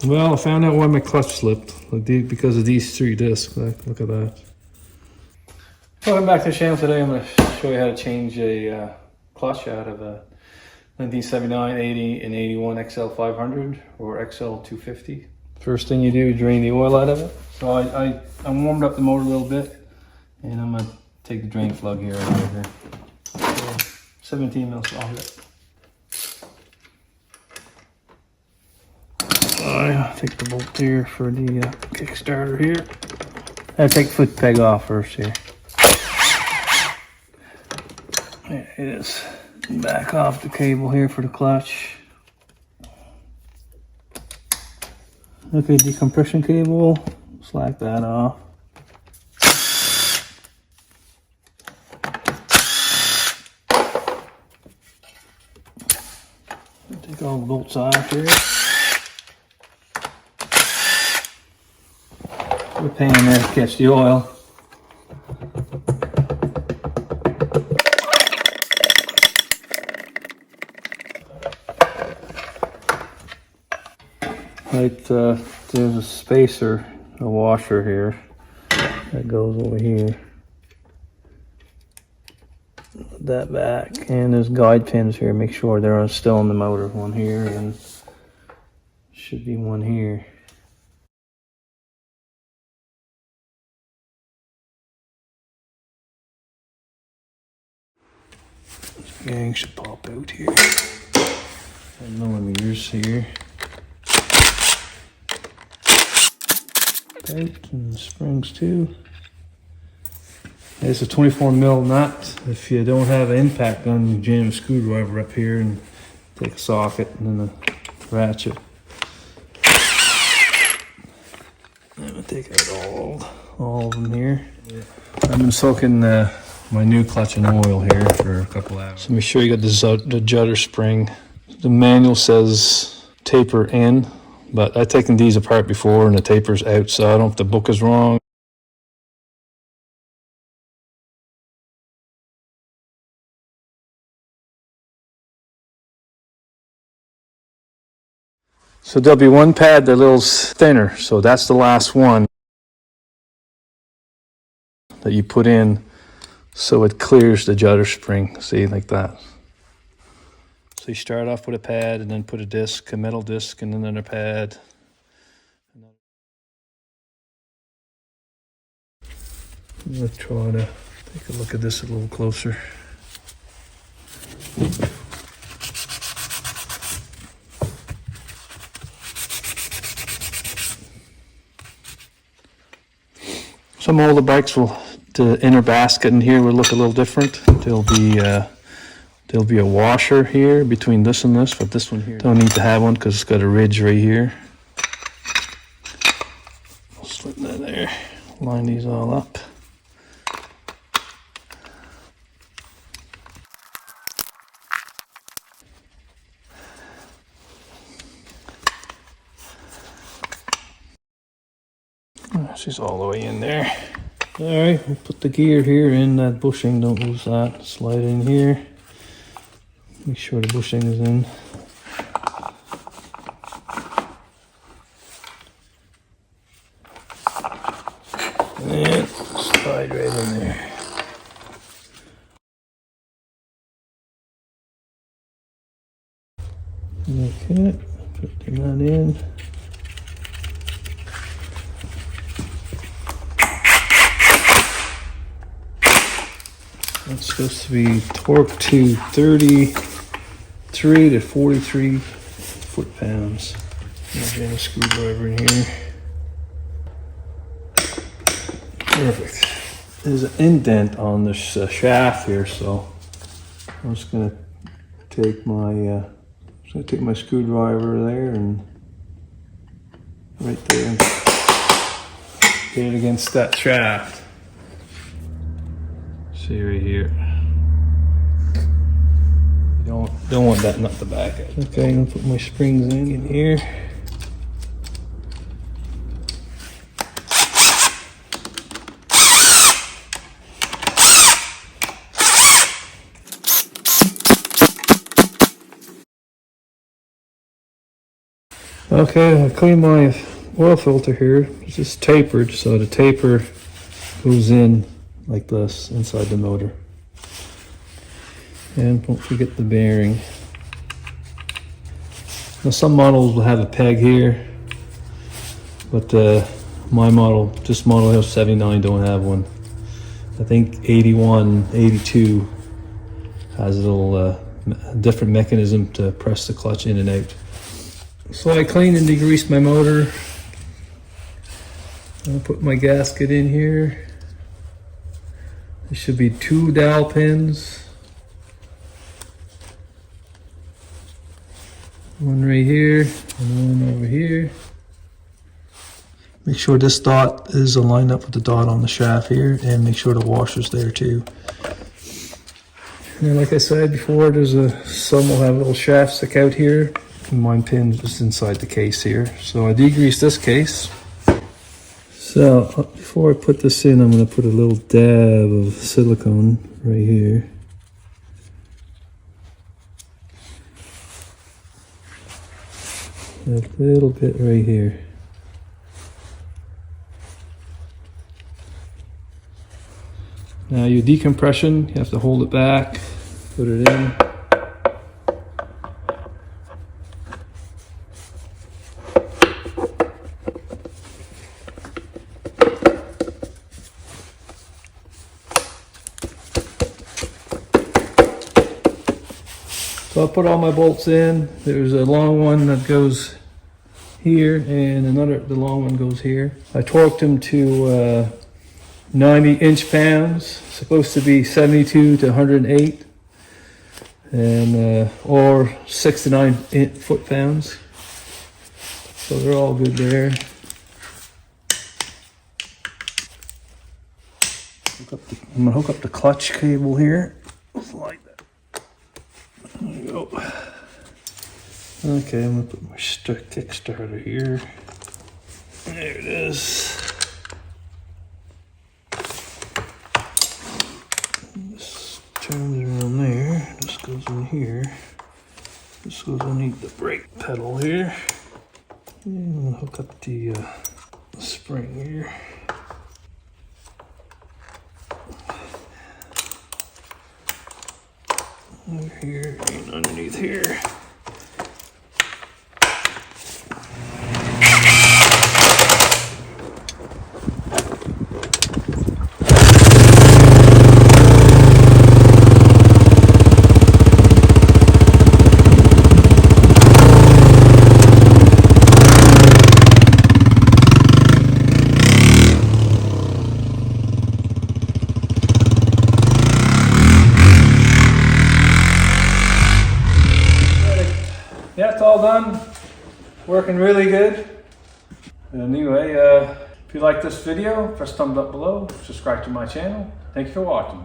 Well, I found out why my clutch slipped, because of these 3 discs. Look at that. Welcome back to the channel. Today I'm going to show you how to change a clutch out of a 1979, 80, and 81 XL500 or XL250. First thing you do is drain the oil out of it. So I warmed up the motor a little bit, and I'm going to take the drain plug here out of here. So 17 mil socket. I'll take the bolt here for the kickstarter here. I'll take the foot peg off first here. There it is. Back off the cable here for the clutch. Okay, decompression cable. Slack that off. Take all the bolts off here. Put a pan there to catch the oil. Right, there's a spacer, a washer here that goes over here. Put that back, and there's guide pins here. Make sure they're still in the motor. One here, and should be one here. This gang should pop out here. 10 millimeters here. And springs too. It's a 24 mil nut. If you don't have an impact gun, you jam a screwdriver up here and take a socket and then a ratchet. I'm gonna take out all of them here. I've been soaking my new clutch in oil here for a couple hours. So make sure you got the judder spring. The manual says taper in, but I've taken these apart before and the taper's out, so I don't know if the book is wrong. So there'll be one pad that a little thinner, so that's the last one that you put in so it clears the judder spring, see, like that. So you start off with a pad and then put a disc, a metal disc, and then another pad. Let's try to take a look at this a little closer. Some older bikes the inner basket in here will look a little different. There'll be a washer here between this and this, but this one here don't need to have one because it's got a ridge right here. I'll slip that there. Line these all up. She's all the way in there. Alright, we'll put the gear here in that bushing, don't lose that. Slide in here. Make sure the bushing is in. And slide right in there. Okay, put that in. It's supposed to be torqued to 33 to 43 foot-pounds. Jam a screwdriver in here. Perfect. There's an indent on this shaft here, so I'm just gonna take my screwdriver there and right there and get it against that shaft. See right here. You don't want that nut to back out. Okay, I'm gonna put my springs in here. Okay, I clean my oil filter here. It's just tapered, so the taper goes in like this inside the motor. And don't forget the bearing. Now some models will have a peg here, but my model, this model has 79, don't have one. I think 81, 82 has a little different mechanism to press the clutch in and out. So I cleaned and degreased my motor. I'll put my gasket in here. There should be 2 dowel pins. One right here and one over here. Make sure this dot is aligned up with the dot on the shaft here, and make sure the washer's there too. And like I said before, some will have little shafts stick out here. And mine pins just inside the case here. So I degreased this case. So before I put this in, I'm going to put a little dab of silicone right here. A little bit right here. Now your decompression, you have to hold it back, put it in. So I put all my bolts in. There's a long one that goes here and the long one goes here. I torqued them to 90 inch-pounds, supposed to be 72 to 108, and or 6 to 9 foot-pounds. So they're all good there. I'm gonna hook up the clutch cable here, like that. There you go. Okay, I'm gonna put my kick starter here. There it is. This turns around there. This goes in here. This goes underneath the brake pedal here. And I'm gonna hook up the spring here. Over here and underneath here. Yeah, it's all done. Working really good. Anyway, if you like this video, press thumbs up below, subscribe to my channel. Thank you for watching.